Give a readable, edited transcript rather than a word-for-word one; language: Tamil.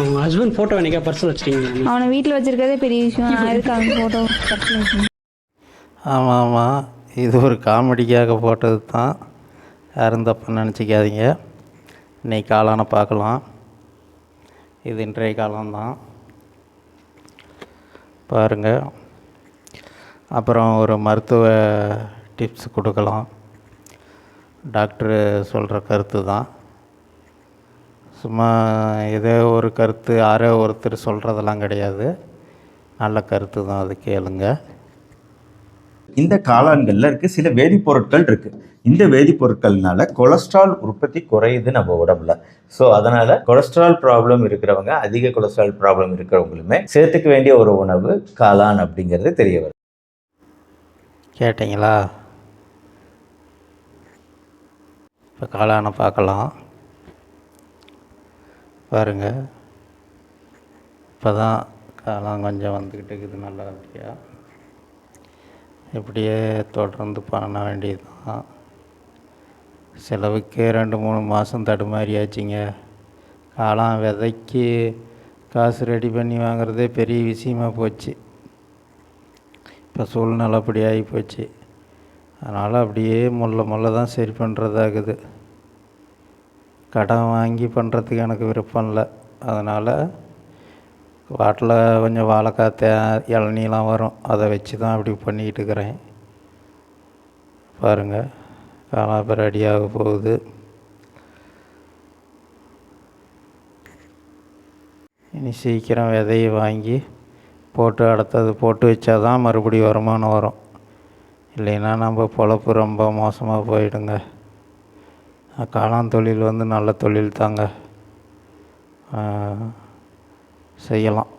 உங்கள் ஹஸ்பண்ட் ஃபோட்டோ என்னைக்கா பர்ஸில் வச்சுட்டீங்களா? அவனை வீட்டில் வச்சுருக்கதே பெரிய விஷயம். நான் எதுக்கு அவன் ஃபோட்டோ பர்ஸில் வச்சுருக்கேன்? ஆமாம் ஆமாம், இது ஒரு காமெடிக்காக போட்டது தான், யாரும் தப்பாக நினச்சிக்காதீங்க. இன்றைக்கி காளானை பார்க்கலாம். இது இன்றைய காலம்தான் பாருங்கள். அப்புறம் ஒரு மருத்துவ டிப்ஸ் கொடுக்கலாம். டாக்டரு சொல்கிற கருத்து தான், சும்மா ஏதோ ஒரு கருத்து யாரோ ஒருத்தர் சொல்கிறதெல்லாம் கிடையாது, நல்ல கருத்து தான், அது கேளுங்க. இந்த காளான்கள்ல இருக்க சில வேதிப்பொருட்கள் இருக்கு. இந்த வேதிப்பொருட்கள்னால கொலஸ்ட்ரால் உற்பத்தி குறையுது நம்ம உடம்புல. ஸோ அதனால கொலஸ்ட்ரால் ப்ராப்ளம் இருக்கிறவங்க, அதிக கொலஸ்ட்ரால் ப்ராப்ளம் இருக்கிறவங்களுமே சேர்த்துக்க வேண்டிய ஒரு உணவு காளான் அப்படிங்கிறது தெரிய வருது. கேட்டிங்களா? இப்போ காளானை பார்க்கலாம் பாருங்கள். இப்போ தான் காளான் கொஞ்சம் வந்துக்கிட்டு இருக்குது நல்லபடியாக. இப்படியே தொடர்ந்து பண்ண வேண்டியது தான். செலவுக்கே 2-3 மாதம் தடுமாறியாச்சுங்க. காளான் விதைக்கு காசு ரெடி பண்ணி வாங்குறதே பெரிய விஷயமாக போச்சு. இப்போ சூழ்நிலை அப்படி ஆகி போச்சு. அதனால் அப்படியே முள்ள தான் சரி பண்ணுறதாகுது. கடன் வாங்கி பண்ணுறதுக்கு எனக்கு விருப்பம் இல்லை. அதனால் வாட்டில் கொஞ்சம் வாழைக்காய் இளநீலாம் வரும், அதை வச்சு தான் அப்படி பண்ணிக்கிட்டு இருக்கிறேன். பாருங்கள், காளான் இப்போ ரெடியாக போகுது. இனி சீக்கிரம் விதையை வாங்கி போட்டு அடுத்தது போட்டு வச்சா தான் மறுபடியும் வருமானம் வரும். இல்லைன்னா நம்ம பொழப்பு ரொம்ப மோசமாக போயிடுங்க. காளான் தொழில் நல்ல தொழில் தாங்க, செய்யலாம்.